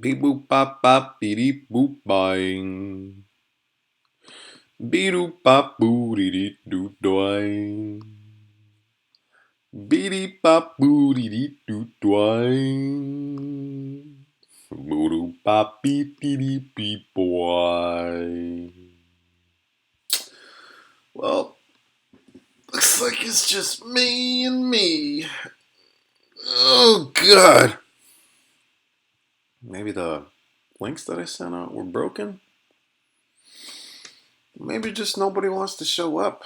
Beep boop bop bop beep boop boing. Beep doop bop boo dee dee doo doing. Beep dee bop boo dee dee doo doing. Boo doo bop beep dee dee beep boy. Well, looks like it's just me and me. Oh God. Maybe the links that I sent out were broken. Maybe just nobody wants to show up.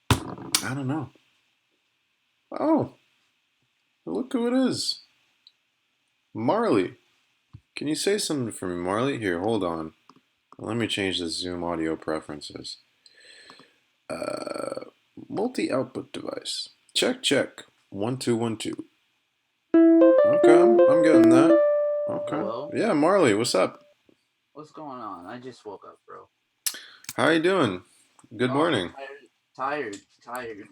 I don't know. Oh, look who it is. Marley. Can you say something for me, Marley? Here, hold on. Let me change the Zoom audio preferences. Multi-output device. Check, check. 1 2 1 2. Okay, I'm getting that. Okay. Hello? Yeah, Marley, what's up? What's going on? I just woke up, bro. How you doing? Good morning. Tired.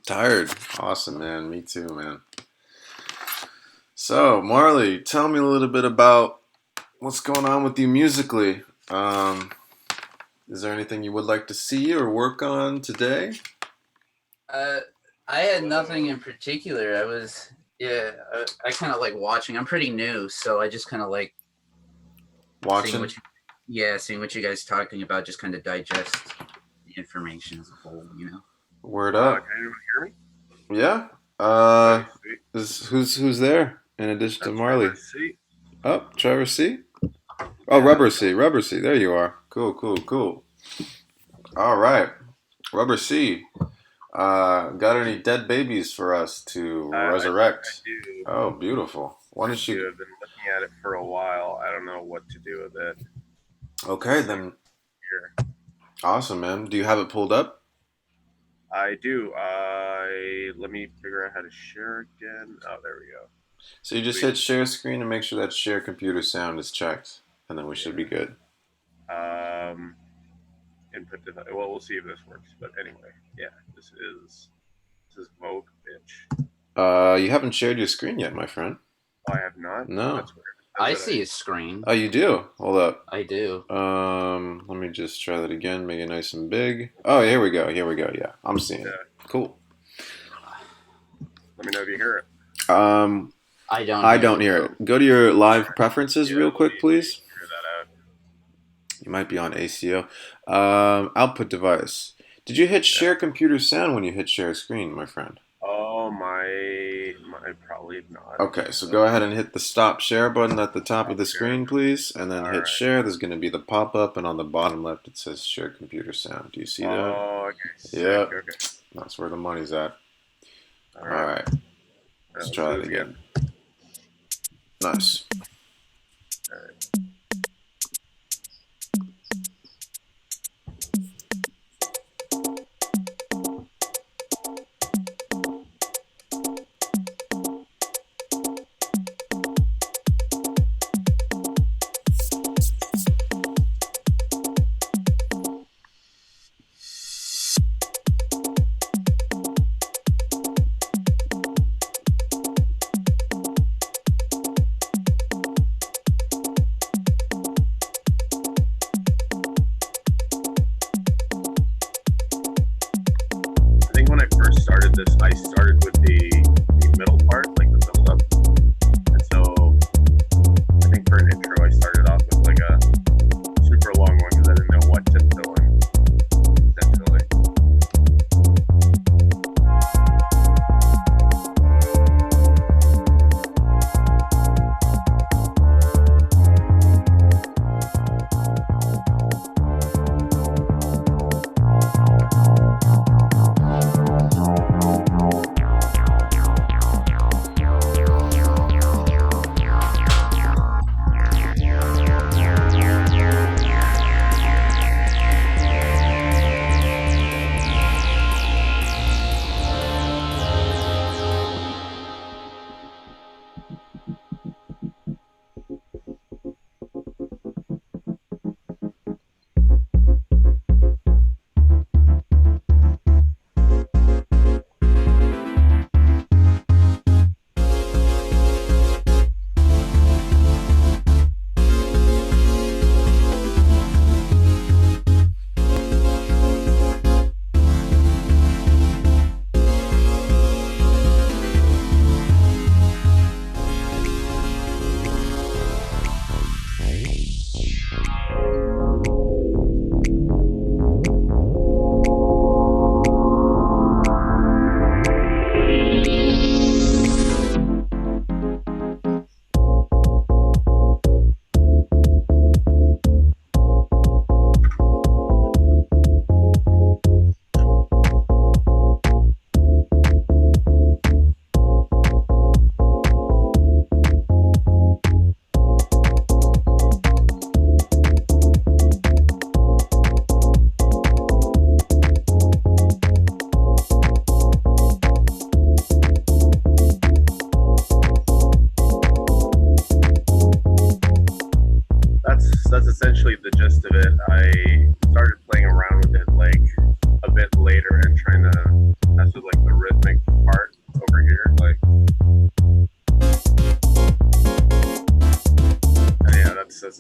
Tired. Awesome, man. Me too, man. So, Marley, tell me a little bit about what's going on with you musically. Is there anything you would like to see or work on today? I had nothing in particular. I kind of like watching. I'm pretty new, so I just kind of like Watching? seeing what you guys talking about, just kind of digest the information as a whole, you know? Word up. Can anyone hear me? Yeah. Who's there in addition to Marley? Trevor C. Oh, Trevor C. Oh, Rubber C. There you are. Cool. All right, Rubber C. Got any dead babies for us to resurrect? I do. Oh, beautiful. Why don't you? I've been looking at it for a while. I don't know what to do with it. Okay, then. Here. Awesome, man. Do you have it pulled up? I do. Let me figure out how to share again. Oh, there we go. So you just hit share screen and make sure that share computer sound is checked, and then we should be good. Input device. Well, we'll see if this works. But anyway, yeah, this is Vogue, bitch. You haven't shared your screen yet, my friend. Oh, I have not. No. That's weird. I see a screen. Oh, you do? Hold up. I do. Let me just try that again. Make it nice and big. Oh, here we go. Yeah, I'm seeing it. Cool. Let me know if you hear it. I don't hear it. Go to your live preferences real quick, please. Figure that out. You might be on ACO. Output device. Did you hit share computer sound when you hit share screen, my friend? Oh, my probably not. Okay, so go ahead and hit the stop share button at the top of the screen, please, and then hit share. There's going to be the pop-up, and on the bottom left it says share computer sound. Do you see that? Oh, okay. Yeah. Okay. That's where the money's at. All right. Let's try that again. Nice. All right. When I first started this, I started with the middle part, like the build up. And so I think for an intro, I started off with like a super long one because I didn't know what to fill in, essentially.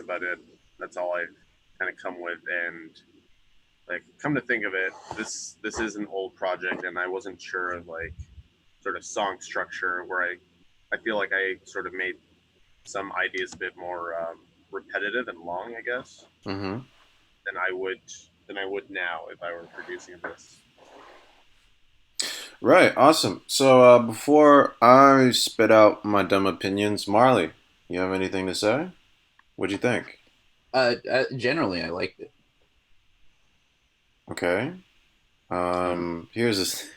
about it. That's all I've kind of come with. And like, come to think of it, this is an old project, and I wasn't sure of like sort of song structure where I feel like I sort of made some ideas a bit more repetitive and long, I guess, Mm-hmm. than I would now if I were producing this. Right, awesome. So before I spit out my dumb opinions, Marley, you have anything to say? What'd you think? Generally, I liked it. Okay. Here's this.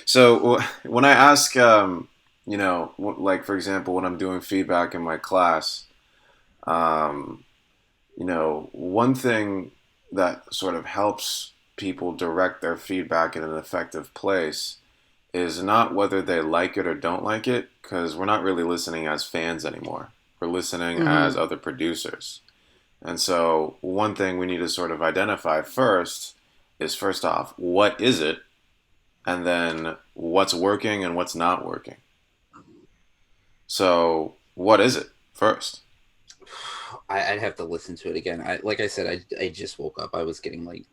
So when I ask, like for example, when I'm doing feedback in my class, um, one thing that sort of helps people direct their feedback in an effective place is not whether they like it or don't like it, because we're not really listening as fans anymore. We're listening as other producers. And so one thing we need to sort of identify first is, first off, what is it? And then what's working and what's not working. So what is it first? I'd have to listen to it again. Like I said, I just woke up. I was getting like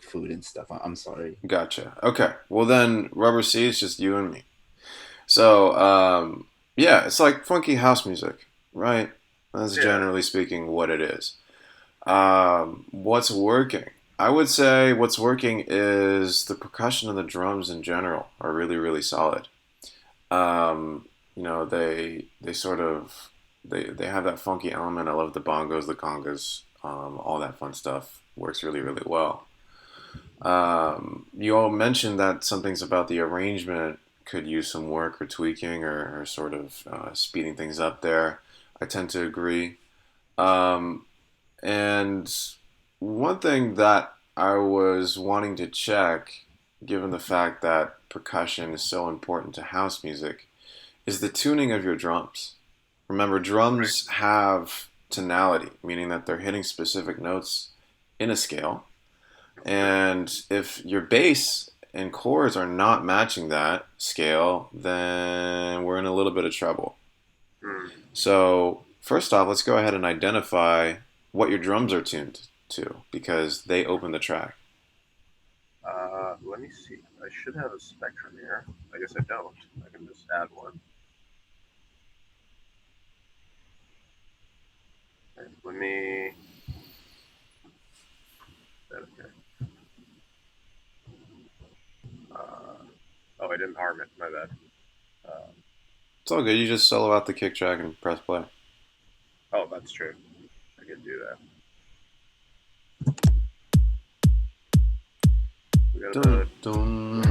food and stuff. I'm sorry. Gotcha. Okay. Well then, Rubber C, it's just you and me. So, yeah, it's like funky house music, right? That's generally speaking what it is. What's working? I would say what's working is the percussion and the drums in general are really, really solid. They sort of they have that funky element. I love the bongos, the congas, all that fun stuff works really, really well. You all mentioned that some things about the arrangement could use some work or tweaking or sort of speeding things up there. I tend to agree. And one thing that I was wanting to check, given the fact that percussion is so important to house music, is the tuning of your drums. Remember, drums have tonality, meaning that they're hitting specific notes in a scale. And if your bass and chords are not matching that scale, then we're in a little bit of trouble. So, first off, let's go ahead and identify what your drums are tuned to, because they open the track. Let me see. I should have a spectrum here. I guess I don't. I can just add one. Okay, let me. Okay. Oh, I didn't harm it. My bad. It's all good. You just solo out the kick track and press play. Oh, that's true. I can do that. We got Dun, dun.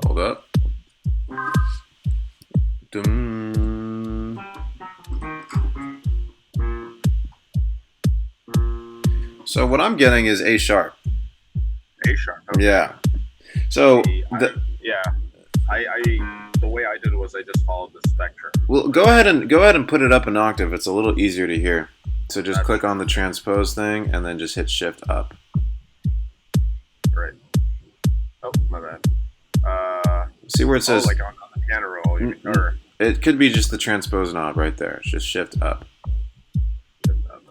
Hold up. Dun. So what I'm getting is A sharp. A sharp. Okay. Yeah. So the way I did it was I just followed the spectrum. Well, go ahead and put it up an octave. It's a little easier to hear. So just click on the transpose thing and then just hit shift up. Right. Oh, my bad. See where it says? like on the piano roll. Or it could be just the transpose knob right there. It's just shift up. shift up.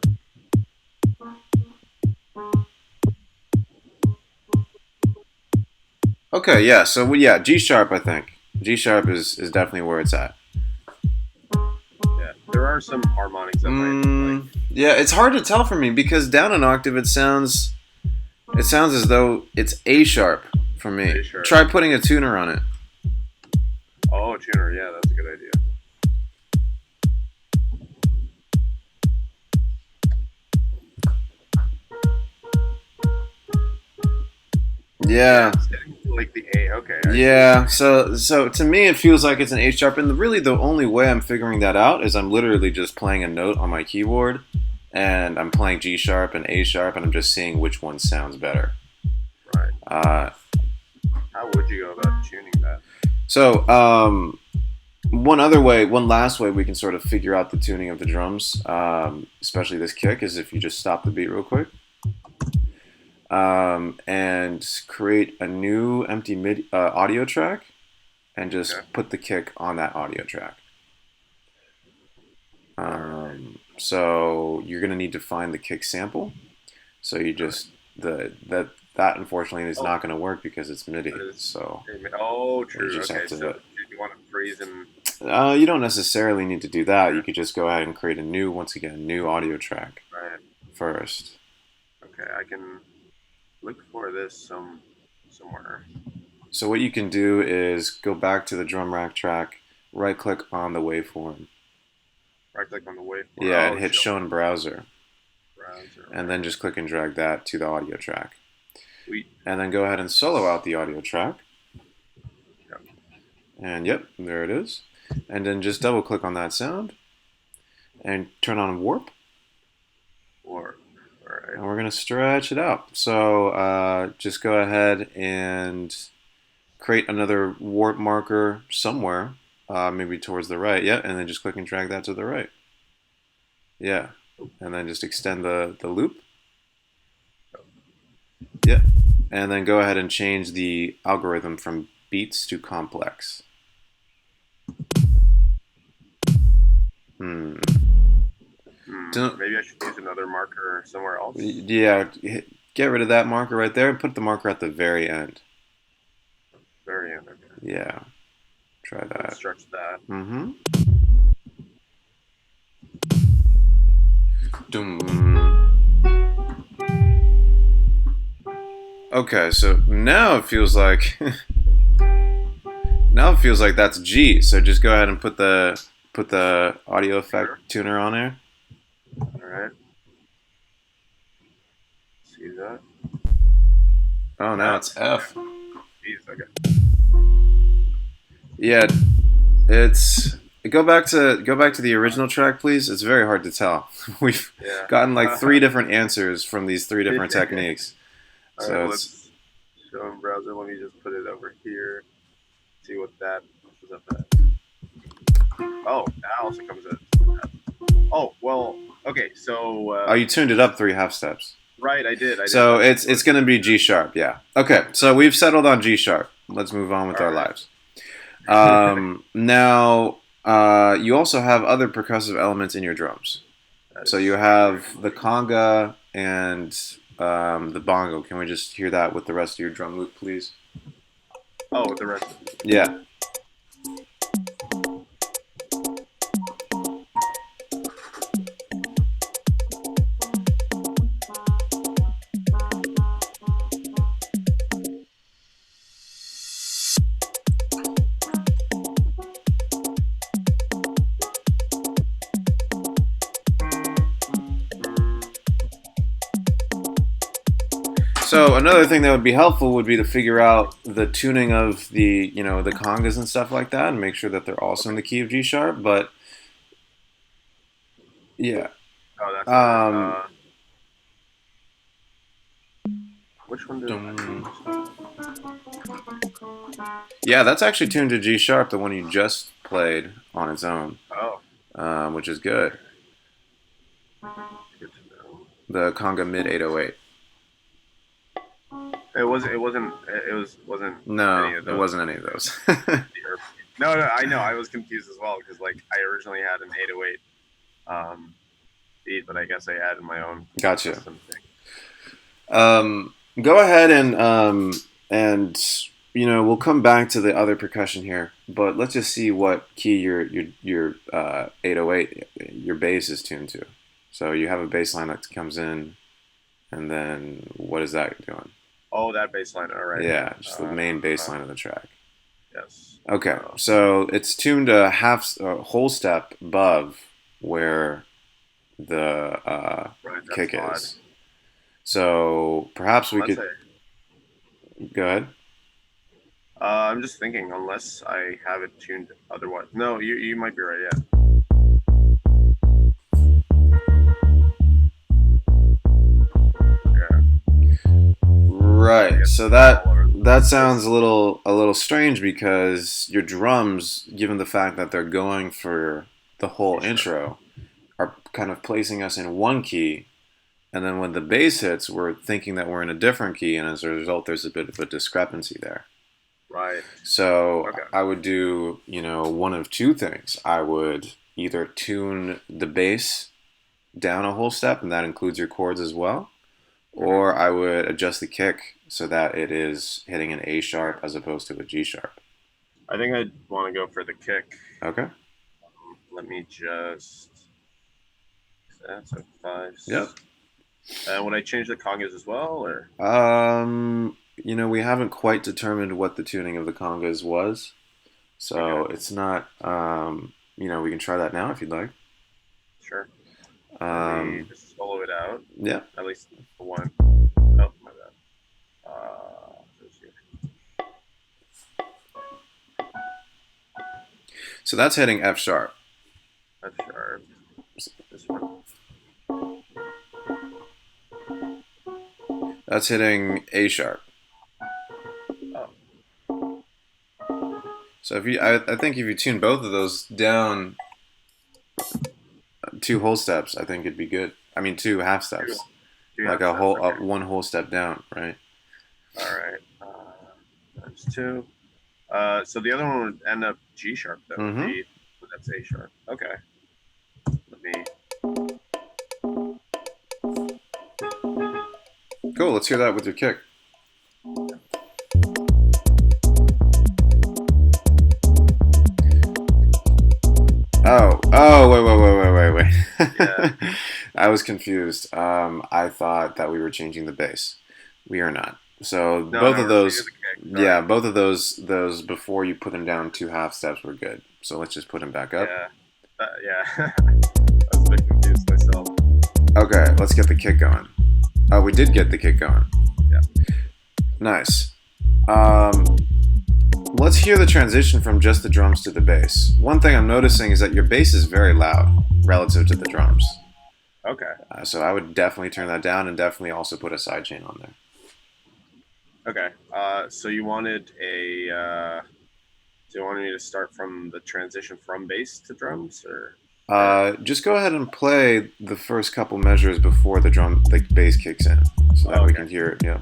Okay, yeah. So yeah, G sharp. I think G sharp is definitely where it's at. Yeah, there are some harmonics that might. Yeah, it's hard to tell for me because down an octave it sounds as though it's A sharp for me. A sharp. Try putting a tuner on it. Oh, tuner. Yeah, that's a good idea. Yeah. Like the A. Okay. Yeah. So to me it feels like it's an A sharp, and really the only way I'm figuring that out is I'm literally just playing a note on my keyboard, and I'm playing G sharp and A sharp, and I'm just seeing which one sounds better. Right. How would you go about tuning that? So one last way we can sort of figure out the tuning of the drums, especially this kick, is if you just stop the beat real quick. And create a new empty audio track, and just put the kick on that audio track. So you're gonna need to find the kick sample. So you just that unfortunately is not gonna work because it's MIDI. So true. You just Okay, have to, so you want to freeze and. You don't necessarily need to do that. You could just go ahead and create a new audio track first. Okay, I can look for this somewhere. So what you can do is go back to the drum rack track, right click on the waveform. Right click on the waveform. Yeah, and hit show in browser. And then just click and drag that to the audio track. Sweet. And then go ahead and solo out the audio track. Yep. And yep, there it is. And then just double click on that sound and turn on warp. Warp. All right. And we're going to stretch it out. So just go ahead and create another warp marker somewhere, maybe towards the right. Yeah, and then just click and drag that to the right. Yeah. And then just extend the loop. Yeah. And then go ahead and change the algorithm from beats to complex. Maybe I should use another marker somewhere else. Yeah, get rid of that marker right there and put the marker at the very end. Very end, okay. Yeah, try that. Let's stretch that. Okay, so now it feels like that's G. So just go ahead and put the audio effect tuner on there. All right. See that? Oh, now it's F. Jeez, okay. Yeah, it's go back to the original track, please. It's very hard to tell. We've gotten like 3 different answers from these 3 different techniques. So right, let's show in browser. Let me just put it over here. See what that is up at. Oh, that also comes at. Oh well, okay. So. Oh, you tuned it up 3 half steps. Right, I did. So it's going to be G sharp, yeah. Okay, so we've settled on G sharp. Let's move on with our lives. Now, you also have other percussive elements in your drums. So you have the conga and the bongo. Can we just hear that with the rest of your drum loop, please? Oh, with the rest. Yeah. So another thing that would be helpful would be to figure out the tuning of the, the congas and stuff like that and make sure that they're also in the key of G sharp, but yeah. Oh, that's which one Yeah, that's actually tuned to G sharp, the one you just played on its own. Oh. Which is good. Good to know. The conga mid 808. It wasn't. No, any of those. It wasn't any of those. No, I know. I was confused as well because like I originally had an 808 beat, but I guess I added my own. Gotcha. Thing. Go ahead and we'll come back to the other percussion here, but let's just see what key your 808 your bass is tuned to. So you have a bass line that comes in, and then what is that doing? Oh, that bass line. All right. Yeah, just the main bass line of the track. Yes. Okay, so it's tuned a whole step above where the kick is. So perhaps we could go ahead. I'm just thinking, unless I have it tuned otherwise. No, you might be right. Yeah. Right. So that sounds a little strange because your drums, given the fact that they're going for the whole intro, are kind of placing us in one key, and then when the bass hits, we're thinking that we're in a different key, and as a result, there's a bit of a discrepancy there. Right. So Okay. I would do, one of two things. I would either tune the bass down a whole step, and that includes your chords as well, or I would adjust the kick so that it is hitting an A sharp as opposed to a G sharp. I think I'd want to go for the kick. Okay. Let me just. That's a 5. Yep. Would I change the congas as well, or? We haven't quite determined what the tuning of the congas was, so Okay. it's not. We can try that now if you'd like. Sure. Let me Um, just solo it out. yeah. At least the one. Oh, my bad. Let's see. So that's hitting F sharp. F sharp. This one. That's hitting A sharp. Oh. So I think if you tune both of those down 2 whole steps, I think it'd be good. I mean, 2 half steps, Two like half a whole steps, okay. one whole step down, right? All right. That's 2. So the other one would end up G sharp though. Mhm. That's A sharp. Okay. Let me. Cool. Let's hear that with your kick. Wait. Yeah. I was confused. I thought that we were changing the bass. We are not. So both of those, yeah, both of those before you put them down 2 half steps were good. So let's just put them back up. Yeah. Yeah. I was a bit confused myself. Okay, let's get the kick going. Oh, we did get the kick going. Yeah. Nice. Let's hear the transition from just the drums to the bass. One thing I'm noticing is that your bass is very loud relative to the drums. Okay. So I would definitely turn that down and definitely also put a sidechain on there. Okay. So you wanted do you want me to start from the transition from bass to drums, or? Just go ahead and play the first couple measures before the bass kicks in, so that we can hear it. Yeah.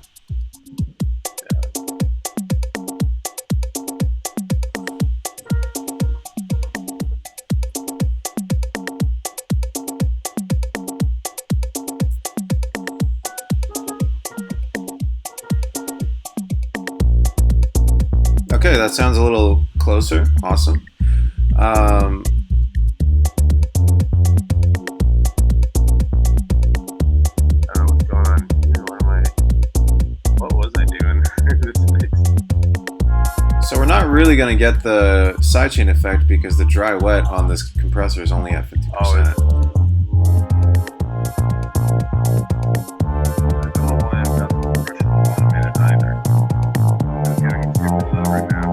Okay, that sounds a little closer. Awesome. I don't know what's going on here. What was I doing? So we're not really going to get the sidechain effect because the dry wet on this compressor is only at 50%. Oh, is it? I don't know why I've got the compression automated either. It's getting super low right now.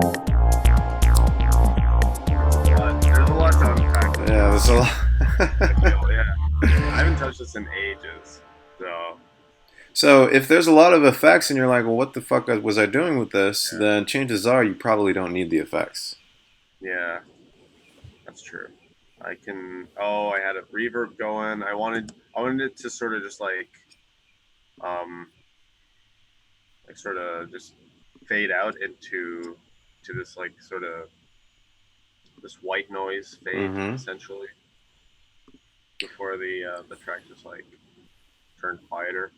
There's a lot to unpack. Yeah, there's a lot. I feel, yeah. I haven't touched this in ages, so. So if there's a lot of effects and you're like, well, what the fuck was I doing with this? Yeah. Then chances are you probably don't need the effects. Yeah, that's true. I can. Oh, I had a reverb going. I wanted it to sort of just like sort of just fade out into this like sort of this white noise fade essentially before the track just like turned quieter.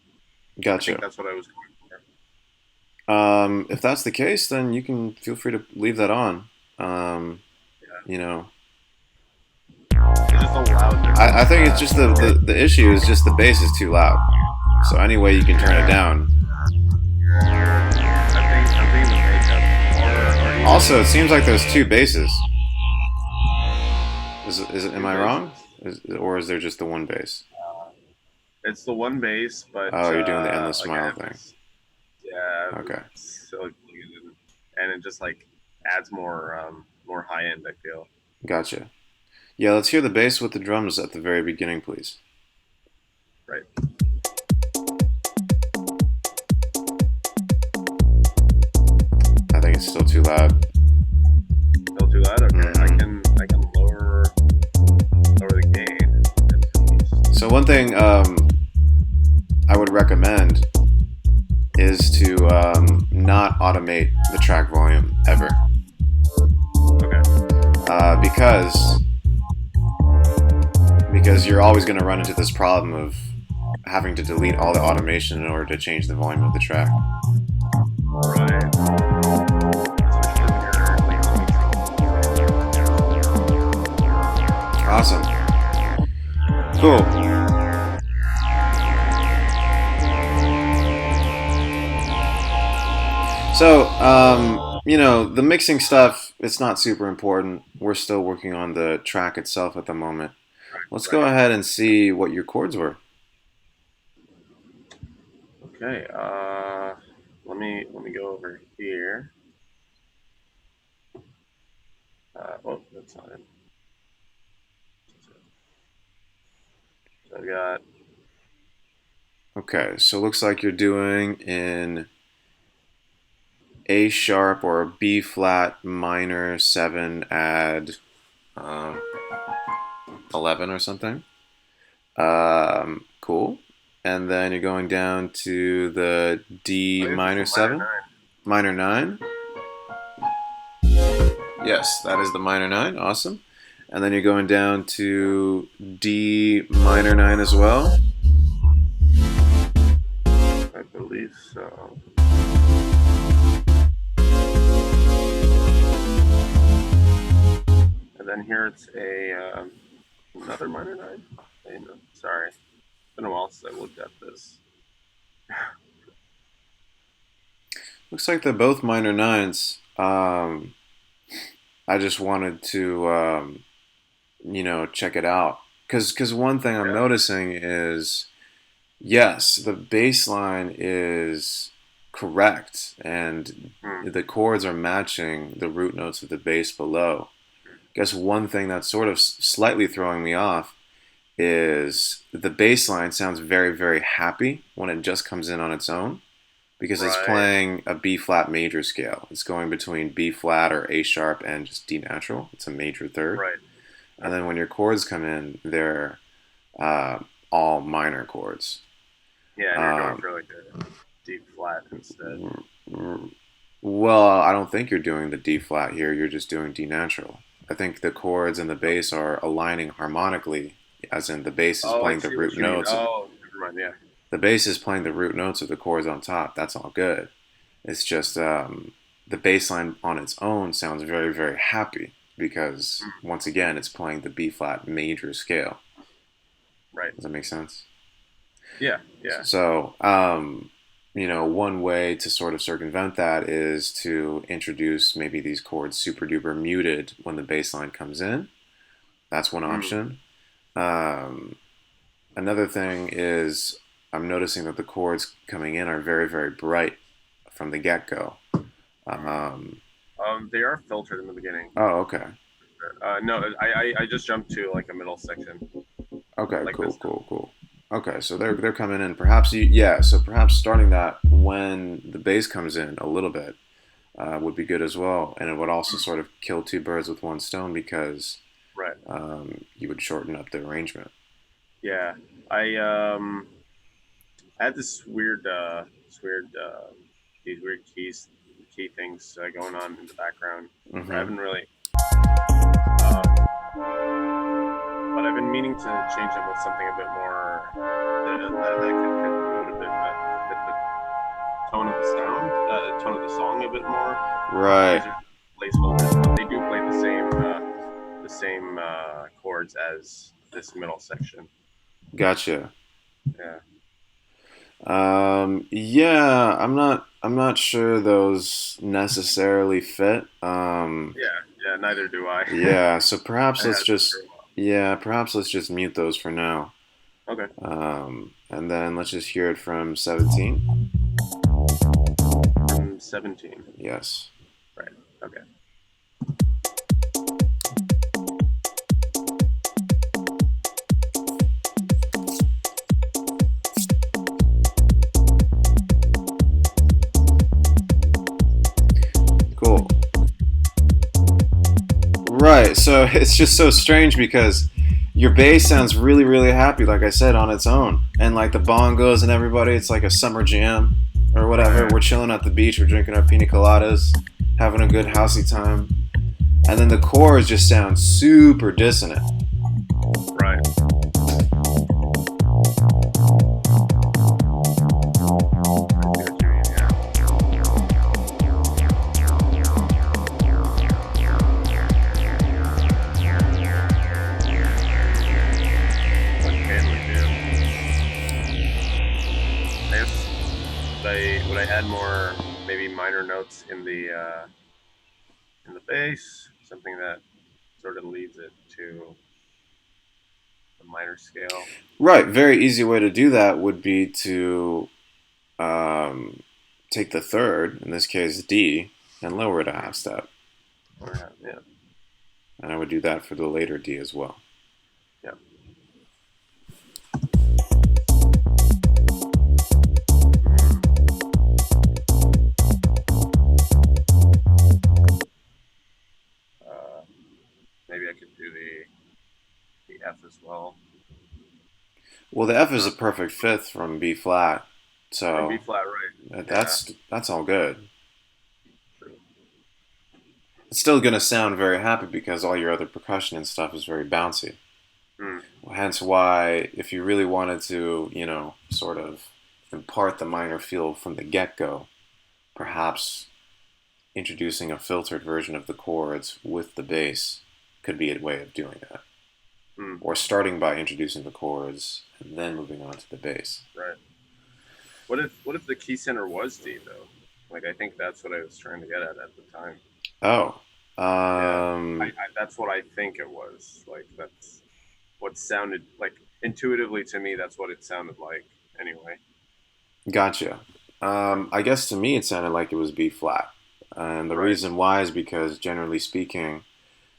I Gotcha. think that's what I was going for. If that's the case, then you can feel free to leave that on. You know, It's just a loud. I think it's just the issue is just the bass is too loud. So any way you can turn it down. I'm thinking the bass has more. Also, it seems like there's 2 basses. Is it? Am I wrong? Or is there just the one bass? It's the one bass, but Oh, you're doing the endless like smile thing. Yeah. Okay. So and it just like adds more high end, I feel. Gotcha. Yeah, let's hear the bass with the drums at the very beginning, please. Right. I think it's still too loud. Still too loud? Okay. I can lower the gain. So one thing I would recommend is to not automate the track volume ever. Okay. Because you're always going to run into this problem of having to delete all the automation in order to change the volume of the track. Right. Awesome. Cool. So, the mixing stuff, it's not super important. We're still working on the track itself at the moment. Let's go ahead and see what your chords were. Okay. Let me go over here. Oh, that's not it. So I've got. Okay, so it looks like you're doing in A sharp or B flat minor 7 add 11 or something. Cool. And then you're going down to the D minor 7, minor 9. Yes, that is the minor 9. Awesome. And then you're going down to D minor 9 as well. I believe so. And then here it's another minor 9. Sorry, it's been a while since I looked at this. Looks like they're both minor 9s. I just wanted to, check it out. Because one thing I'm noticing is, yes, the bass line is correct, and the chords are matching the root notes of the bass below. I guess one thing that's sort of slightly throwing me off is the bass line sounds very, very happy when it just comes in on its own, because it's playing a B flat major scale. It's going between B flat or A sharp and just D natural. It's a major third. Right. And then when your chords come in, they're all minor chords. Yeah, and you're going for like a D flat instead. Well, I don't think you're doing the D flat here. You're just doing D natural. I think the chords and the bass are aligning harmonically, as in the bass is playing the root notes. Oh, never mind, yeah. The bass is playing the root notes of the chords on top. That's all good. It's just the bass line on its own sounds very, very happy because, once again, it's playing the B flat major scale. Right. Does that make sense? Yeah, yeah. So, one way to sort of circumvent that is to introduce maybe these chords super duper muted when the bass line comes in. That's one option. Another thing is I'm noticing that the chords coming in are very, very bright from the get-go. They are filtered in the beginning. Oh, okay. No, I just jumped to like a middle section. Okay, like cool. Okay, so they're coming in. Perhaps so perhaps starting that when the bass comes in a little bit would be good as well, and it would also sort of kill two birds with one stone because you would shorten up the arrangement. Yeah, I had this weird these weird key things going on in the background. I haven't really. But I've been meaning to change it with something a bit more that can fit a bit, fit the tone of the sound, tone of the song a bit more. Right. Placeholders. They do play the same chords as this middle section. Gotcha. Yeah. Yeah, I'm not sure those necessarily fit. Yeah, neither do I. Yeah, so perhaps let's just mute those for now. Okay. And then let's just hear it from 17. From 17. Yes. Right. Okay. Cool. Right, so it's just so strange because your bass sounds really, really happy, like I said, on its own. And like the bongos and everybody, it's like a summer jam. or whatever. Right. We're chilling at the beach. We're drinking our pina coladas, having a good housey time, and then the chords just sound super dissonant. Right. I see what you mean, yeah. What can we do? I guess would I add more maybe minor notes in the bass, something that sort of leads it to a minor scale. Right. Very easy way to do that would be to take the third, in this case D, and lower it a half step. Yeah. And I would do that for the later D as well. Yeah. Maybe I could do the F as well. Well, the F is a perfect fifth from B flat, so From B flat, right? that's all good. True. It's still gonna sound very happy because all your other percussion and stuff is very bouncy. Mm. Hence why, if you really wanted to, sort of impart the minor feel from the get-go, perhaps introducing a filtered version of the chords with the bass could be a way of doing that. Mm. Or starting by introducing the chords and then moving on to the bass. Right. What if the key center was D though? Like I think that's what I was trying to get at the time. Oh. That's what I think it was. Like that's what sounded like intuitively to me. That's what it sounded like. Anyway. Gotcha. I guess to me it sounded like it was B flat. And the Right. reason why is because generally speaking,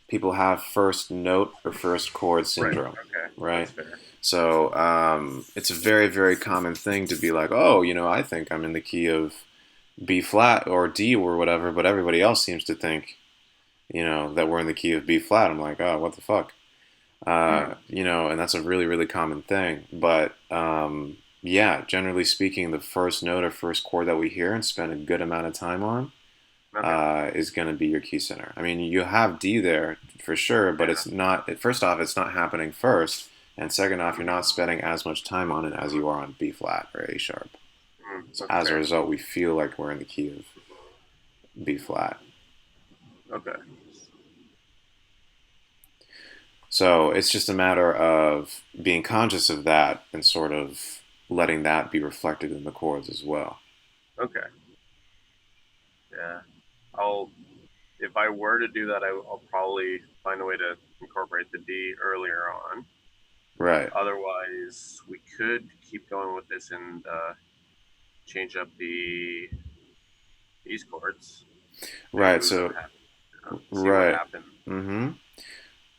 people have first note or first chord syndrome. Okay. Right? That's fair. So it's a very, very common thing to be like, oh, I think I'm in the key of B flat or D or whatever, but everybody else seems to think, that we're in the key of B flat. I'm like, oh, what the fuck? And that's a really, really common thing. But yeah, generally speaking, the first note or first chord that we hear and spend a good amount of time on is going to be your key center. I mean, you have D there for sure, but it's not, first off, it's not happening first. And second off, you're not spending as much time on it as you are on B flat or A sharp. So as a result, we feel like we're in the key of B flat. Okay. So it's just a matter of being conscious of that and sort of letting that be reflected in the chords as well. Okay. Yeah. If I were to do that, I'll probably find a way to incorporate the D earlier on. Right. Otherwise, we could keep going with this and change up these chords. Right. So, see what happens. Mm-hmm.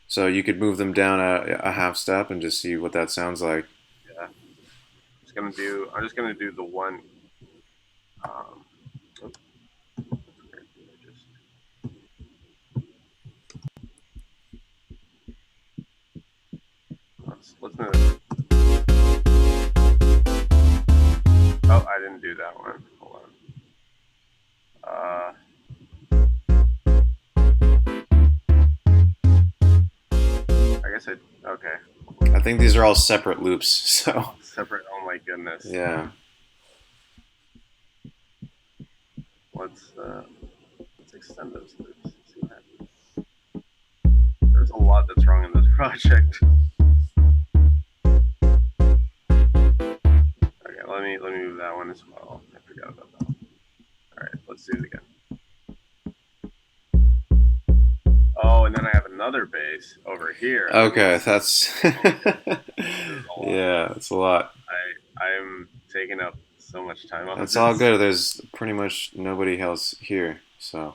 So you could move them down a half step and just see what that sounds like. Yeah. I'm just gonna do the one. Let's move. Oh, I didn't do that one. Hold on. I guess okay. I think these are all separate loops, so. Separate, oh my goodness. Yeah. Let's extend those loops. See what happens. There's a lot that's wrong in this project. Okay, let me move that one as well. I forgot about that one. Alright, let's do it again. Oh, and then I have another bass over here. Okay, that's yeah, that's a lot. I'm taking up so much time on this. That's all good. There's pretty much nobody else here, so.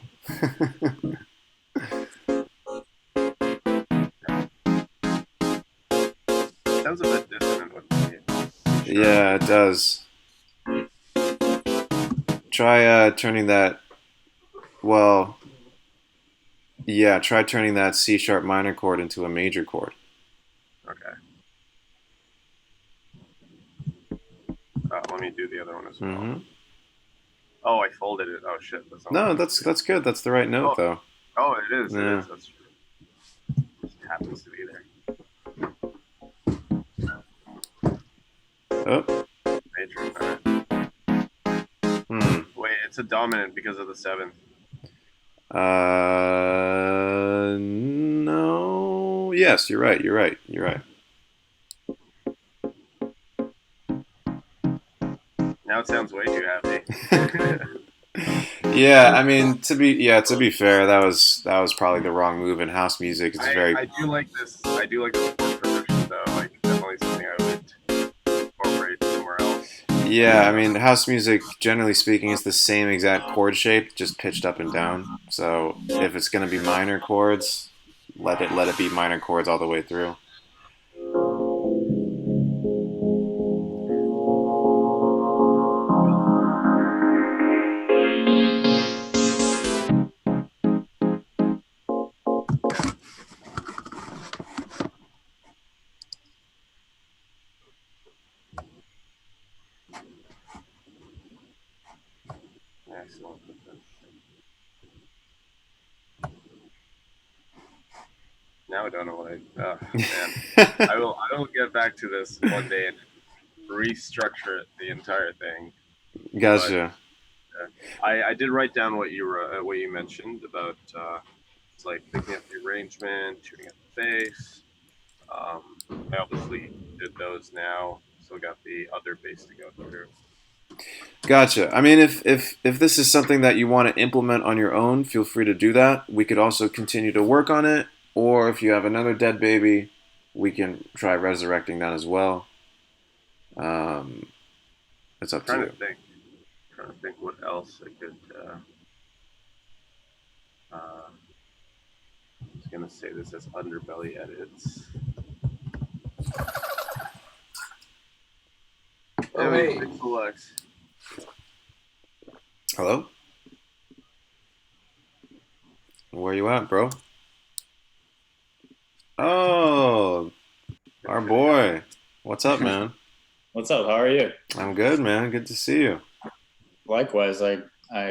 Sounds a bit dissonant with me. Sure. Yeah, it does. Try turning that. Well, yeah, try turning that C sharp minor chord into a major chord. Okay. Let me do the other one as well. Mm-hmm. Oh, I folded it. Oh shit, that's not No, what that's good. That's the right note, though. Oh, it is. It Yeah. is. That's true. It just happens to be there. Oh. Patron. Alright. Hmm. Wait, it's a dominant because of the 7th. No. Yes, you're right. You're right. You're right. Now it sounds way too happy. Yeah, I mean to be fair, that was probably the wrong move in house music. It's very I do like this. I do like this chord progression though. Like definitely something I would incorporate somewhere else. yeah. I mean house music, generally speaking, is the same exact chord shape, just pitched up and down. So if it's gonna be minor chords, let it be minor chords all the way through. Excellent. Now I don't know what oh man. I will get back to this one day and restructure the entire thing. Gotcha. I did write down what you mentioned about it's like picking up the arrangement, tuning up the bass. I obviously did those now, so got the other bass to go through. Gotcha. I mean, if this is something that you want to implement on your own, feel free to do that. We could also continue to work on it, or if you have another dead baby, we can try resurrecting that as well. Um, it's up to you. Trying to think what else I could. I was gonna say this as underbelly edits. Oh, hey. Pixel. Hello? Where you at, bro? Oh, our boy. What's up, man? What's up? How are you? I'm good, man. Good to see you. Likewise, I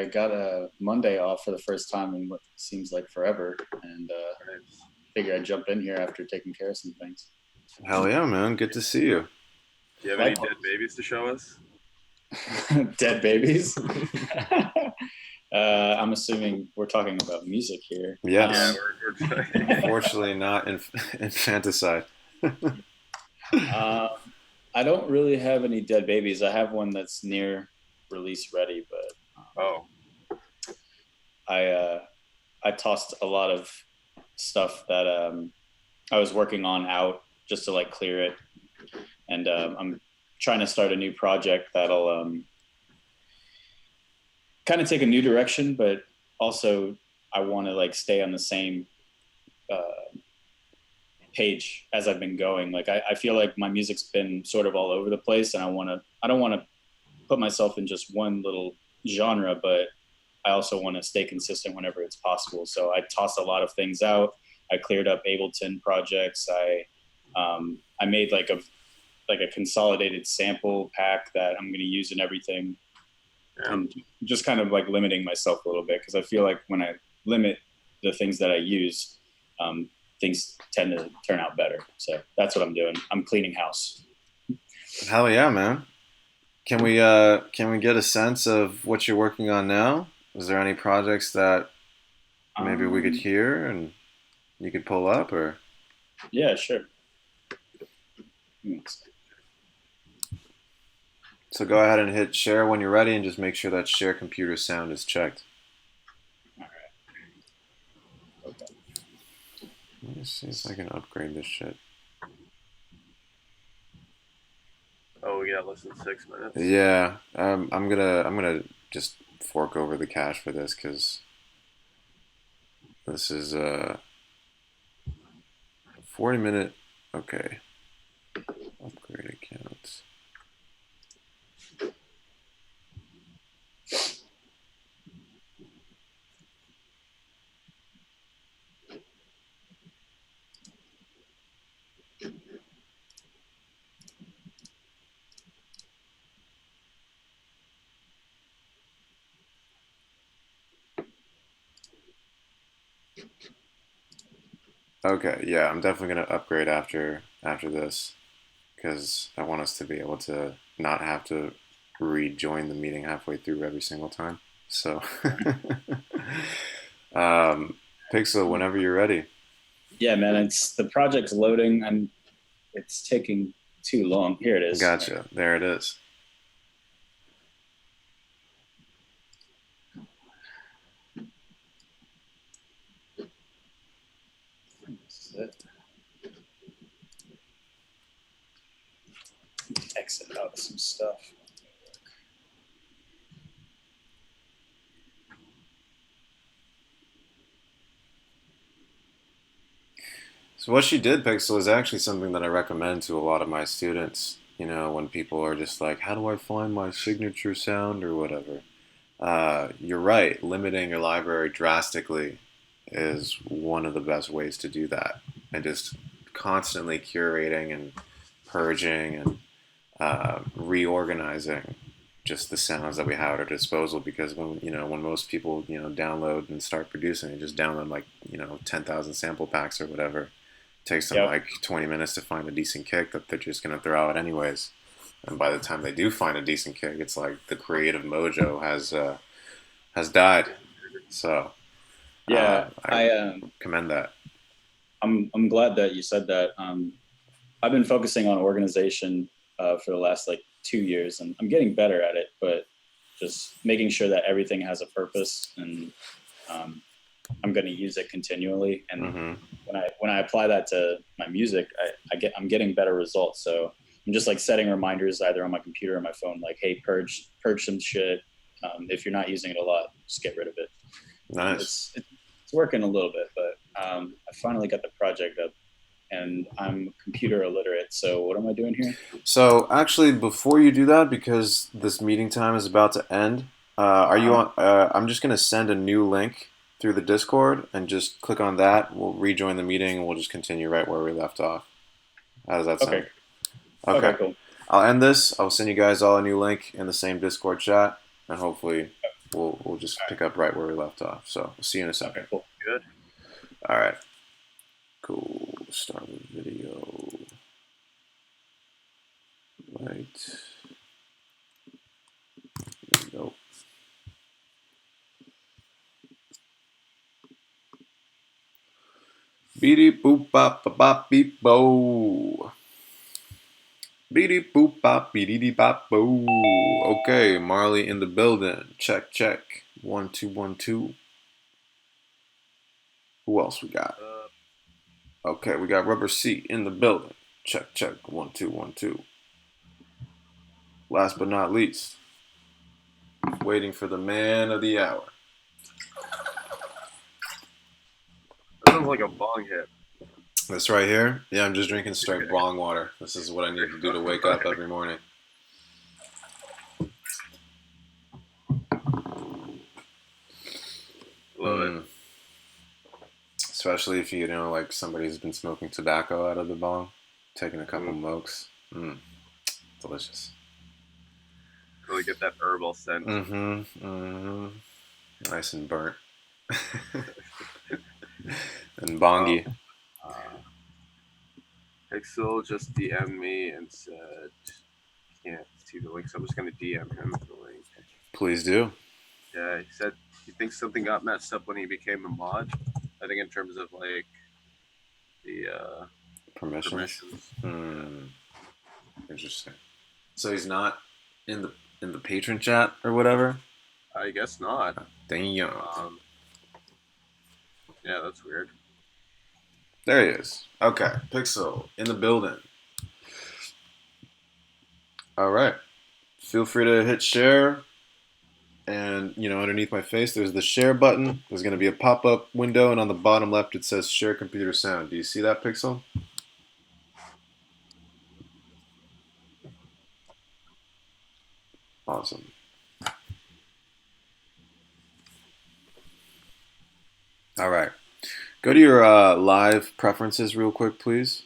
got a Monday off for the first time in what seems like forever, and figured I'd jump in here after taking care of some things. Hell yeah, man. Good to see you. Do you have any dead babies to show us? Dead babies? I'm assuming we're talking about music here. Yes. We're Unfortunately, not infanticide. I don't really have any dead babies. I have one that's near release ready, but I tossed a lot of stuff that I was working on out just to like clear it, and I'm trying to start a new project that'll kind of take a new direction, but also I want to like stay on the same page as I've been going. Like I feel like my music's been sort of all over the place, and I don't want to put myself in just one little genre, but I also want to stay consistent whenever it's possible. So I tossed a lot of things out. I cleared up Ableton projects. I made like a consolidated sample pack that I'm going to use in everything. Yeah. And just kind of like limiting myself a little bit, because I feel like when I limit the things that I use, things tend to turn out better. So that's what I'm doing. I'm cleaning house. Hell yeah, man. Can we get a sense of what you're working on now? Is there any projects that maybe we could hear and you could pull up, or? Yeah, sure. So go ahead and hit share when you're ready, and just make sure that share computer sound is checked. All right. Okay. Let me see if I can upgrade this shit. Oh, we got less than 6 minutes. Yeah, I'm gonna just fork over the cache for this, because this is a 40-minute. Okay. Upgrade accounts. Okay, yeah, I'm definitely gonna upgrade after this because I want us to be able to not have to rejoin the meeting halfway through every single time. So, Pixel, whenever you're ready. Yeah, man, it's the project's loading. It's taking too long. Here it is. Gotcha. There it is. This is it. Exit out some stuff. So what she did, Pixel, is actually something that I recommend to a lot of my students. You know, when people are just like, "How do I find my signature sound?" or whatever. You're right. Limiting your library drastically is one of the best ways to do that, and just constantly curating and purging and reorganizing just the sounds that we have at our disposal. Because when most people download and start producing, they just download like 10,000 sample packs or whatever. It takes them Yep. like 20 minutes to find a decent kick that they're just gonna throw out anyways. And by the time they do find a decent kick, it's like the creative mojo has died. So Yeah, I commend that. I'm glad that you said that. I've been focusing on organization for the last like 2 years, and I'm getting better at it. But just making sure that everything has a purpose, and I'm going to use it continually. And Mm-hmm. when I apply that to my music, I'm getting better results. So I'm just like setting reminders either on my computer or my phone, like, hey, purge some shit. If you're not using it a lot, just get rid of it. Nice. It's working a little bit, but I finally got the project up, and I'm computer illiterate. So what am I doing here? So actually, before you do that, because this meeting time is about to end, are you on? I'm just gonna send a new link through the Discord, and just click on that. We'll rejoin the meeting, and we'll just continue right where we left off. How does that sound? Okay. Okay. Okay, cool. I'll end this. I'll send you guys all a new link in the same Discord chat, and hopefully we'll just pick up right where we left off. So we'll see you in a second. Okay, cool. Good. All right. Cool. Start the video. Right. There we go. Beady boop bop bop bop beep bo. Beady boop bop beady bop bo. Okay, Marley in the building. Check check. 1 2 1 2. Who else we got? Okay, we got Rubber C in the building. Check check. 1 2 1 2. Last but not least, waiting for the man of the hour. That sounds like a bong hit. This right here? Yeah, I'm just drinking straight bong water. This is what I need to do to wake up every morning. Love it. Especially if like somebody's been smoking tobacco out of the bong, taking a couple mokes. Delicious. Really get that herbal scent. Nice and burnt. And bongy. Pixel just DM'd me and said, can't see the link, so I'm just going to DM him the link. Please do. Yeah, he said he thinks something got messed up when he became a mod. I think in terms of like the permissions. Interesting. So he's not in the patron chat or whatever? I guess not. Damn. Yeah, that's weird. There he is. Okay, Pixel in the building. All right. Feel free to hit share. And, underneath my face, there's the share button. There's going to be a pop-up window, and on the bottom left, it says share computer sound. Do you see that, Pixel? Awesome. All right. Go to your live preferences real quick, please.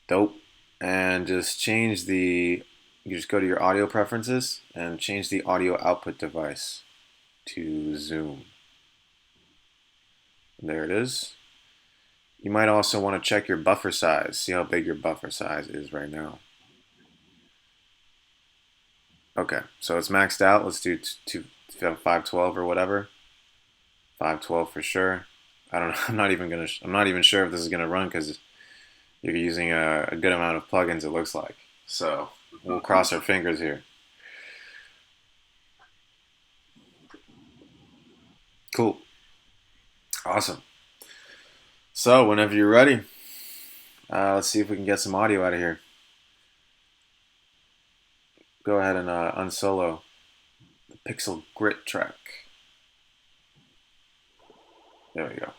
Dope. And just you just go to your audio preferences and change the audio output device to Zoom. There it is. You might also want to check your buffer size. See how big your buffer size is right now. Okay, so it's maxed out. Let's do 512 or whatever. 512 for sure. I don't know. I'm not even sure if this is gonna run because you're using a good amount of plugins. It looks like. So we'll cross our fingers here. Cool. Awesome. So whenever you're ready, let's see if we can get some audio out of here. Go ahead and unsolo the Pixel Grit track. There we go.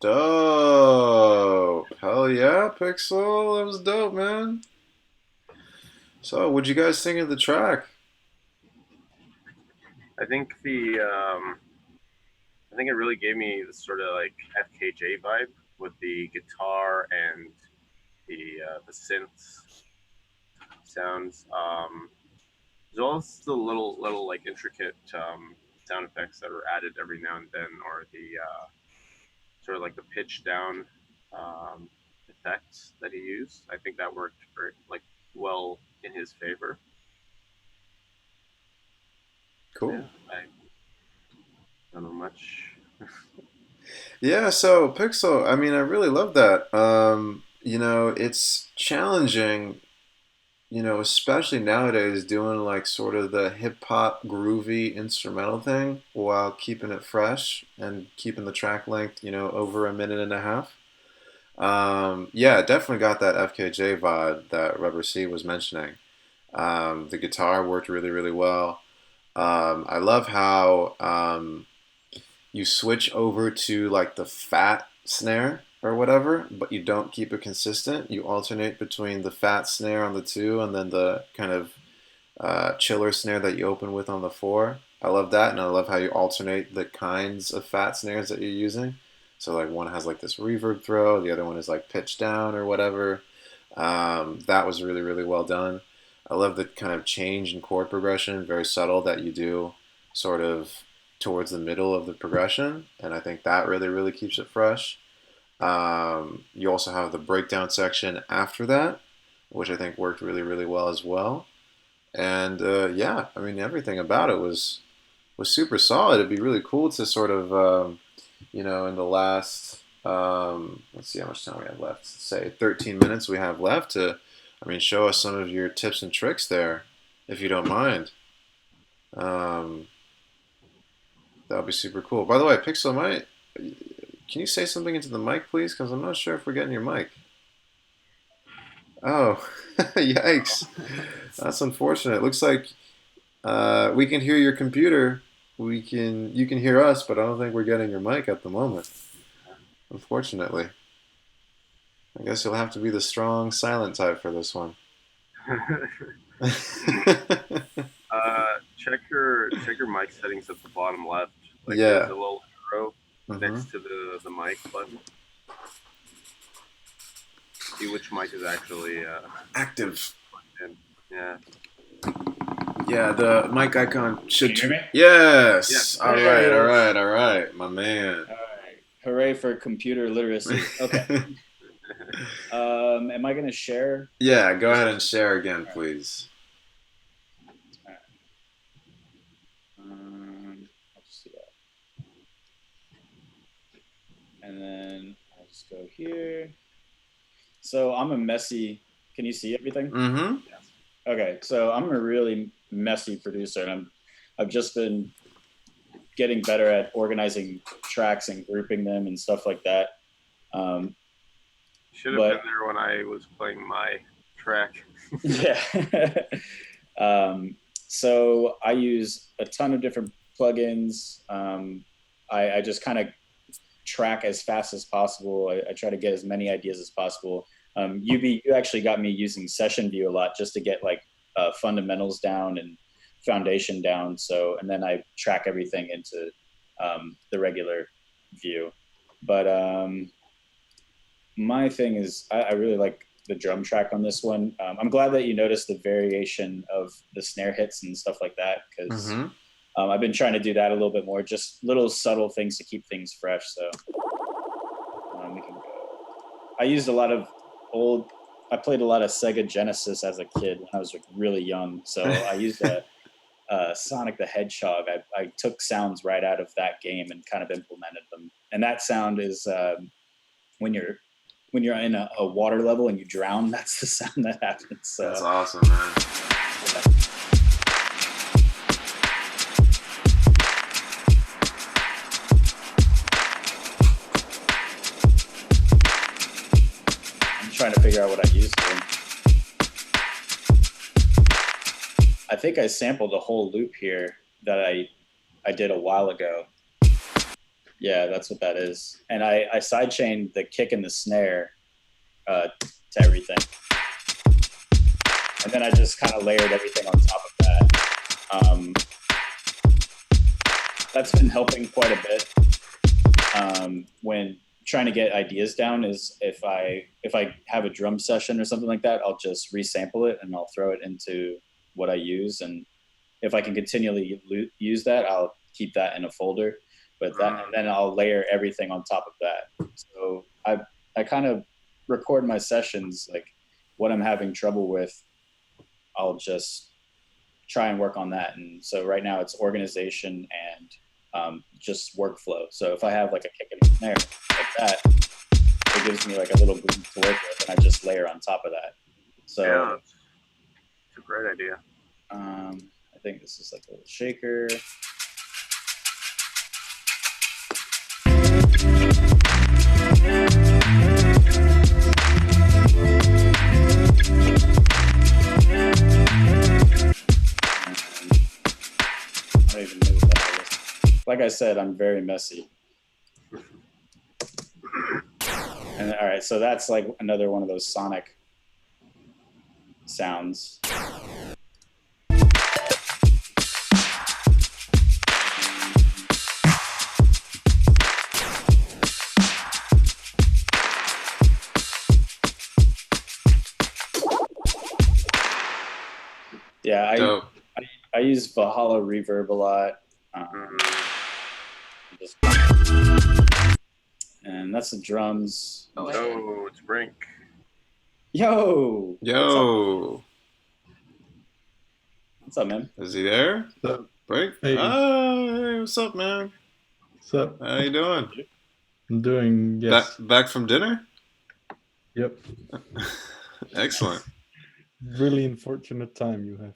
Dope. Hell yeah, Pixel. That was dope, man. So, what'd you guys think of the track? I think I think it really gave me the sort of like FKJ vibe with the guitar and the synths sounds. As well as the little like intricate sound effects that were added every now and then, or the sort of like the pitch down effects that he used. I think that worked very like well in his favor. Cool. Yeah, I don't know much. Yeah, so Pixel, I mean, I really love that. You know, it's challenging, you know, especially nowadays doing like sort of the hip hop groovy instrumental thing while keeping it fresh and keeping the track length, you know, over a minute and a half. Yeah, it definitely got that FKJ vibe that Rubber C was mentioning. The guitar worked really, really well. I love how you switch over to like the fat snare or whatever, but you don't keep it consistent. You alternate between the fat snare on the 2 and then the kind of chiller snare that you open with on the 4. I love that, and I love how you alternate the kinds of fat snares that you're using. So like one has like this reverb throw, the other one is like pitched down or whatever. That was really, really well done. I love the kind of change in chord progression, very subtle, that you do sort of towards the middle of the progression, and I think that really, really keeps it fresh. You also have the breakdown section after that, which I think worked really, really well as well. And yeah, I mean everything about it was super solid. It'd be really cool to sort of in the last let's see how much time we have left. Say 13 minutes we have left to, I mean, show us some of your tips and tricks there, if you don't mind. That would be super cool. By the way, Pixel, can you say something into the mic, please? Because I'm not sure if we're getting your mic. Oh, yikes. That's unfortunate. Looks like we can hear your computer. You can hear us, but I don't think we're getting your mic at the moment. Unfortunately. I guess you'll have to be the strong silent type for this one. Check your mic settings at the bottom left. Like Yeah. There's a little arrow next to the mic button. See which mic is actually Active. in. Yeah. Yeah, the mic icon should. Can you hear me? Yes. Yes. All right, my man. All right. Hooray for computer literacy. Okay. Am I going to share? Yeah, go ahead and share again, please. I'll just do that. And then I'll just go here. So I'm a messy. Can you see everything? Mm-hmm. Okay, so I'm a really messy producer, and I've just been getting better at organizing tracks and grouping them and stuff like that. Should have been there when I was playing my track. Yeah. So I use a ton of different plugins. I just kind of track as fast as possible. I try to get as many ideas as possible. You actually got me using Session View a lot just to get like fundamentals down and foundation down. So, and then I track everything into the regular view. But my thing is, I really like the drum track on this one. I'm glad that you noticed the variation of the snare hits and stuff like that, because I've been trying to do that a little bit more, just little subtle things to keep things fresh. So we can go. I used a lot of I played a lot of Sega Genesis as a kid when I was like really young. So I used Sonic the Hedgehog. I took sounds right out of that game and kind of implemented them. And that sound is when you're in a water level and you drown, that's the sound that happens. So That's awesome, man. Yeah. Trying to figure out what I used for them. I think I sampled a whole loop here that I did a while ago. Yeah, that's what that is. And I sidechained the kick and the snare to everything. And then I just kind of layered everything on top of that. That's been helping quite a bit when trying to get ideas down. Is if I have a drum session or something like that, I'll just resample it and I'll throw it into what I use, and if I can continually use that, I'll keep that in a folder. But and then I'll layer everything on top of that. So I kind of record my sessions, like what I'm having trouble with, I'll just try and work on that. And so right now it's organization and just workflow. So if I have like a kick and a snare like that, it gives me like a little boost to work with, and I just layer on top of that. So yeah, it's a great idea. I think this is like a little shaker. I don't even know what that is. Like I said, I'm very messy. And all right, so that's like another one of those sonic sounds. use Valhalla reverb a lot. Just, and that's the drums. Oh, it's Brink. Yo. Yo. What's up, man? Is he there? What's up? Break? Hey. Hey, what's up, man? What's up? How you doing? I'm doing, yes. Back from dinner? Yep. Excellent. Really unfortunate time you have.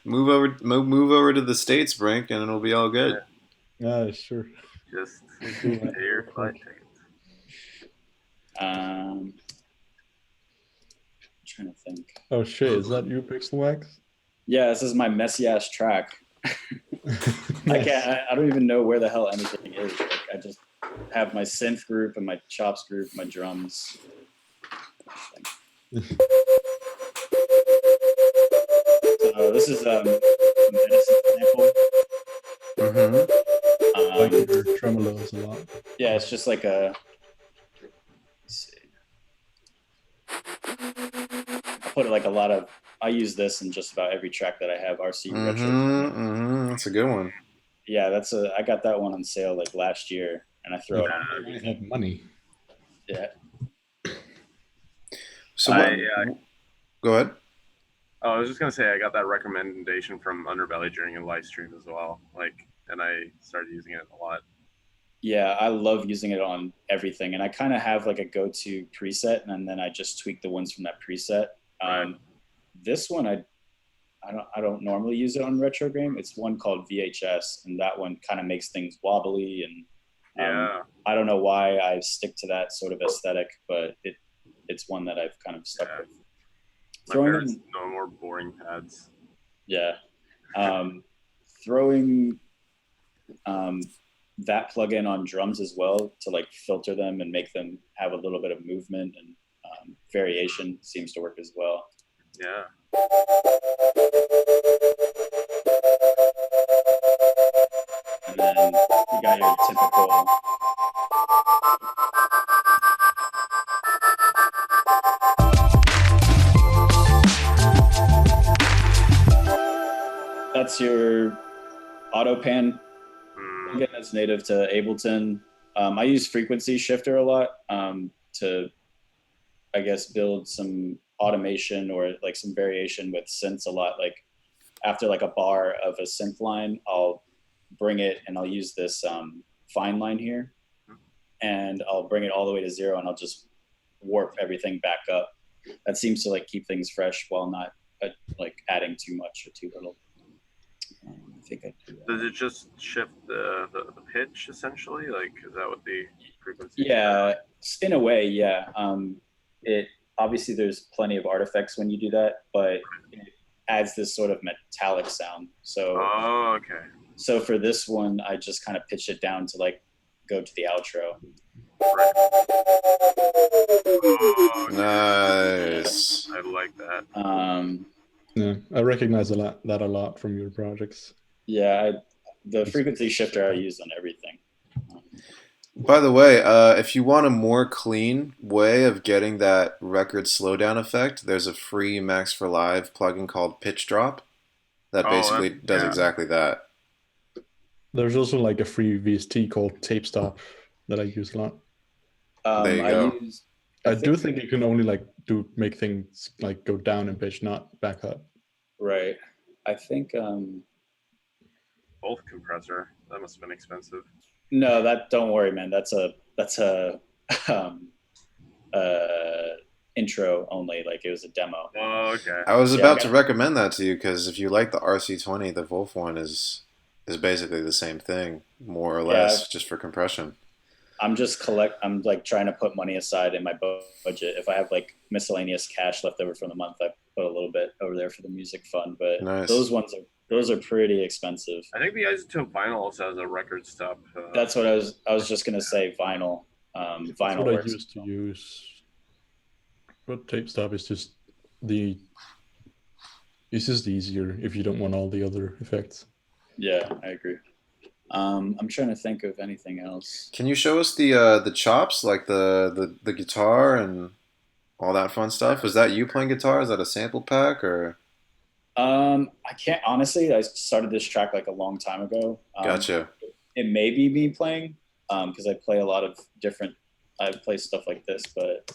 Move over to the States, Brink, and it'll be all good. Sure. Just do that. pay your flight tickets. I'm trying to think. Oh shit, is that you, Pixel Wax? Yeah, this is my messy ass track. I don't even know where the hell anything is. Like, I just have my synth group and my chops group, my drums. So this is a medicine sample. Mm-hmm. Like your tremolos a lot. Yeah, it's just like a. Let's see. I put like a lot of. I use this in just about every track that I have. RC retro. That's a good one. Yeah, I got that one on sale like last year, and I throw it. I have money. Yeah. So what? Go ahead. Oh, I was just gonna say I got that recommendation from Underbelly during a live stream as well. And I started using it a lot. Yeah, I love using it on everything, and I kind of have like a go-to preset, and then I just tweak the ones from that preset. Right. This one I don't normally use it on retro game. It's one called VHS, and that one kind of makes things wobbly, and I don't know why I stick to that sort of aesthetic, but it's one that I've kind of stuck with. My parents no more boring pads. Yeah, throwing that plugin on drums as well to like filter them and make them have a little bit of movement and variation seems to work as well. Yeah. And then you got your typical. That's your auto pan. Again, that's native to Ableton. I use frequency shifter a lot to, I guess, build some automation or like some variation with synths a lot. Like after like a bar of a synth line, I'll bring it and I'll use this fine line here, and I'll bring it all the way to 0, and I'll just warp everything back up. That seems to like keep things fresh while not like adding too much or too little. I think I do that. Does it just shift the pitch essentially? Like, is that what the frequency? Yeah, in a way, yeah. It obviously there's plenty of artifacts when you do that, but it adds this sort of metallic sound. So. Oh, okay. So for this one, I just kind of pitched it down to like go to the outro. Right. Oh, Nice. I like that. Yeah, I recognize that a lot from your projects. Yeah, the frequency shifter I use on everything. By the way, if you want a more clean way of getting that record slowdown effect, there's a free Max for Live plugin called Pitch Drop that basically does exactly that. There's also like a free VST called Tape Stop that I use a lot. There you go. I do think you can only like make things like go down in pitch, not back up. Right. I think Both compressor. That must have been expensive. no, don't worry, man. That's a intro only. Like it was a demo. Oh, okay. I was about to recommend that to you because if you like the RC20, the Wolf one is basically the same thing, more or less, just for compression. I'm like trying to put money aside in my budget. If I have like miscellaneous cash left over from the month, I put a little bit over there for the music fund. But those are pretty expensive. I think the Isotope vinyl also has a record stop. That's what I was just gonna say. Vinyl. Vinyl. That's what works. I used to use. But Tape Stop is just it's just easier if you don't want all the other effects. Yeah, I agree. I'm trying to think of anything else. Can you show us the chops, like the guitar and all that fun stuff. Is that you playing guitar? Is that a sample pack or? I can't honestly. I started this track like a long time ago. Gotcha. It may be me playing, because I play a lot of different. I play stuff like this, but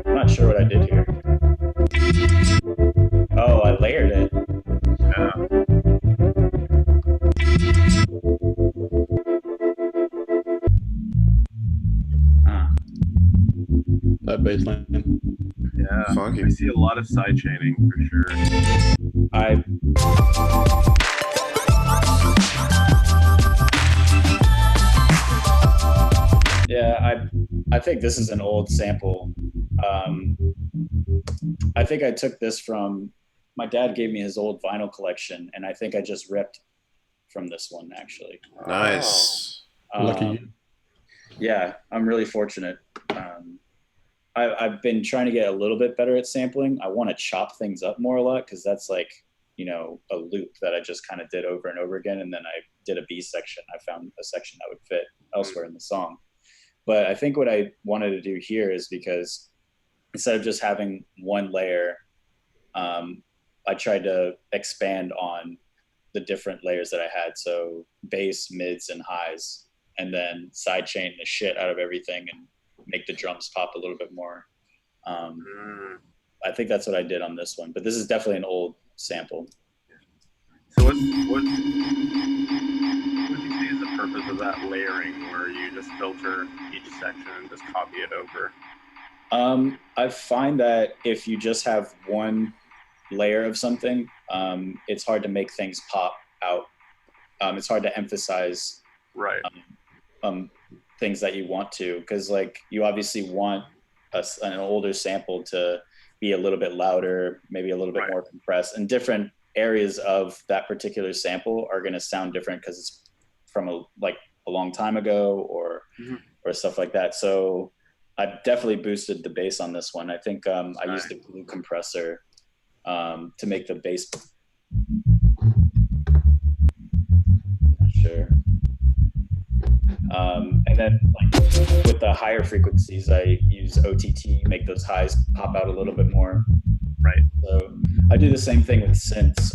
I'm not sure what I did here. Oh, I layered it. Yeah. Ah. That bass line. Yeah. Funky. I see a lot of side chaining for sure. I yeah, I think this is an old sample. Um, I think I took this from my dad gave me his old vinyl collection, and I think I just ripped from this one actually. Nice. Lucky you. Yeah, I'm really fortunate. I've been trying to get a little bit better at sampling. I want to chop things up more a lot because that's like, a loop that I just kind of did over and over again. And then I did a B section. I found a section that would fit elsewhere in the song. But I think what I wanted to do here is because instead of just having one layer, I tried to expand on the different layers that I had. So bass, mids, and highs, and then sidechain the shit out of everything and make the drums pop a little bit more. I think that's what I did on this one, but this is definitely an old sample. So what would you say is the purpose of that layering, where you just filter each section and just copy it over? I find that if you just have one layer of something, it's hard to make things pop out. It's hard to emphasize Right. Things that you want to, because like you obviously want an older sample to be a little bit louder, maybe a little bit more compressed, and different areas of that particular sample are going to sound different because it's from a long time ago or stuff like that. So I definitely boosted the bass on this one. I think I used the glue compressor to make the bass. Not sure. And then with the higher frequencies, I use OTT, make those highs pop out a little bit more. Right. So I do the same thing with synths.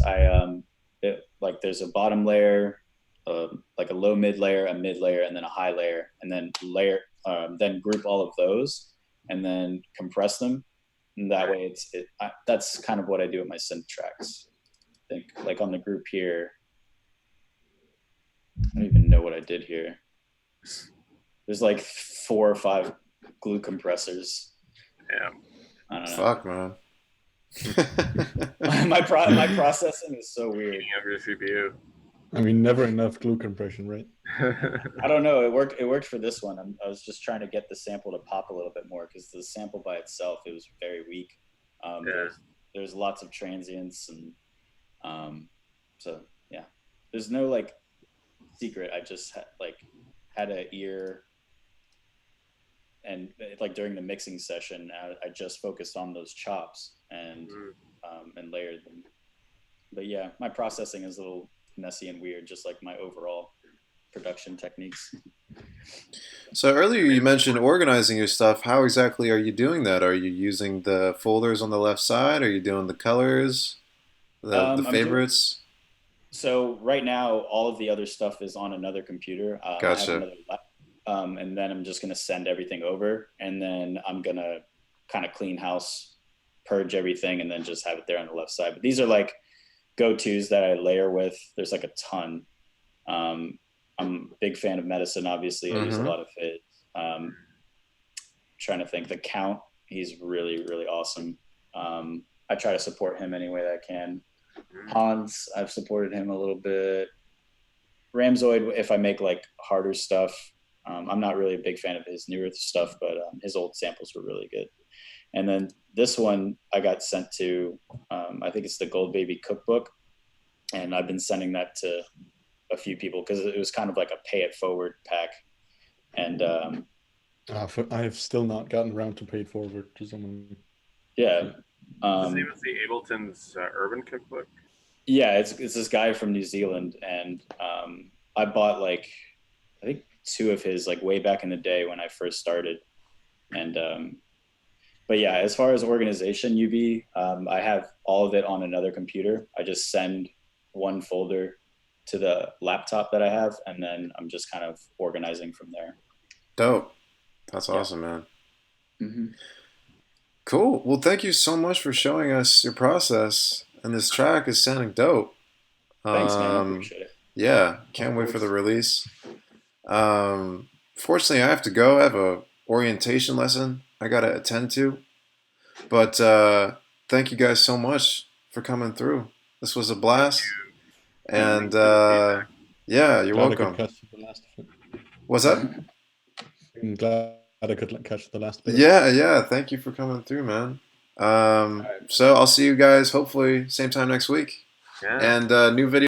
There's a bottom layer, like a low mid layer, a mid layer, and then a high layer, and then then group all of those, and then compress them. And that way, that's kind of what I do with my synth tracks. I think like on the group here, I don't even know what I did here. There's like 4 or 5 glue compressors. Yeah. I don't know. Fuck, man. my processing is so weird. Speaking of your CPU. I mean, never enough glue compression, right? I don't know. It worked for this one. I was just trying to get the sample to pop a little bit more because the sample by itself, it was very weak. There's lots of transients and so yeah. There's no like secret. I just had an ear, and like during the mixing session, I just focused on those chops and layered them. But yeah, my processing is a little messy and weird, just like my overall production techniques. So earlier you mentioned organizing your stuff. How exactly are you doing that? Are you using the folders on the left side? Are you doing the colors, the favorites? So right now, all of the other stuff is on another computer. Gotcha. I have another laptop, and then I'm just going to send everything over, and then I'm going to kind of clean house, purge everything, and then just have it there on the left side. But these are like go-tos that I layer with. There's like a ton. I'm a big fan of Medicine, obviously. I use a lot of it. Trying to think. The Count, he's really, really awesome. I try to support him any way that I can. Hans, I've supported him a little bit. Ramzoid, if I make like harder stuff. I'm not really a big fan of his newer stuff, but his old samples were really good. And then this one I got sent to, I think it's the Gold Baby Cookbook. And I've been sending that to a few people because it was kind of like a pay it forward pack. And I have still not gotten around to pay it forward to someone. Yeah, His name was the Ableton's Urban Cookbook. Yeah, it's this guy from New Zealand, and I bought like I think 2 of his like way back in the day when I first started, and but yeah, as far as organization, UB, I have all of it on another computer. I just send one folder to the laptop that I have, and then I'm just kind of organizing from there. Dope. That's Yeah. awesome, man. Mm-hmm. Cool. Well, thank you so much for showing us your process. And this track is sounding dope. Thanks, man. I appreciate it. Yeah, can't wait for the release. Fortunately, I have to go. I have a orientation lesson I gotta attend to. But thank you guys so much for coming through. This was a blast. And yeah, you're Glad I could welcome. catch the last of it. What's that? I'm glad I could catch the last bit. Yeah. Thank you for coming through, man. So I'll see you guys hopefully same time next week. Yeah. And new video.